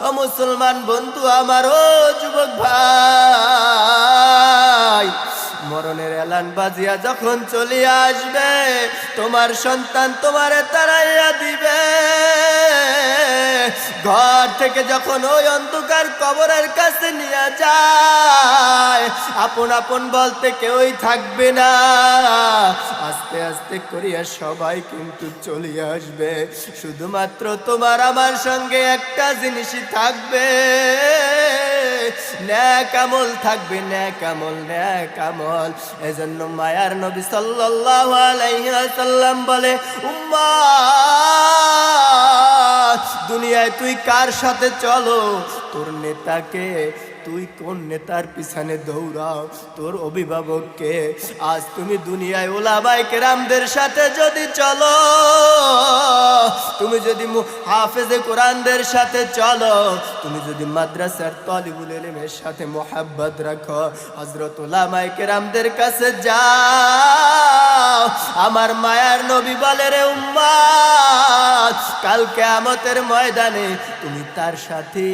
ও মুসলমান বন্ধু আমার, ও যুবক ভাই, মরণের এলান বাজিয়া যখন চলে আসবে, তোমার সন্তান তোমারে তাড়াইয়া দিবে। ঘর থেকে যখন ওই অন্ধকার কবরের কাছে নিয়ে যায়, আপন আপন বলতে কেউই থাকবে না। আস্তে আস্তে করিয়া সবাই কিন্তু চলে আসবে, শুধুমাত্র তোমার আমার সঙ্গে একটা জিনিসই থাকবে, নেক আমল থাকবে, নেক আমল, নেক আমল। এজন্য মায়ার নবী সাল্লাল্লাহু আলাইহি ওয়াসাল্লাম বলে, উম্মাত, দুনিয়ায় তুই কার সাথে চলো, তোর নেতাকে, তুই কোন নেতার পিছনে দৌড়াও, তোর অভিভাবককে। আজ তুমি দুনিয়ায় ওলামায়ে কেরামদের সাথে যদি চলো, তুমি যদি হাফেজে কোরআনদের সাথে চলো, তুমি যদি মাদ্রাসার তালিবুল ইলমের সাথে মোহাব্বত রাখো, হযরত ওলামায়ে কেরামদের কাছে যাও, আমার মায়ার নবী বলে, রে উম্মত, কাল কিয়ামতের ময়দানে তুমি তার সাথে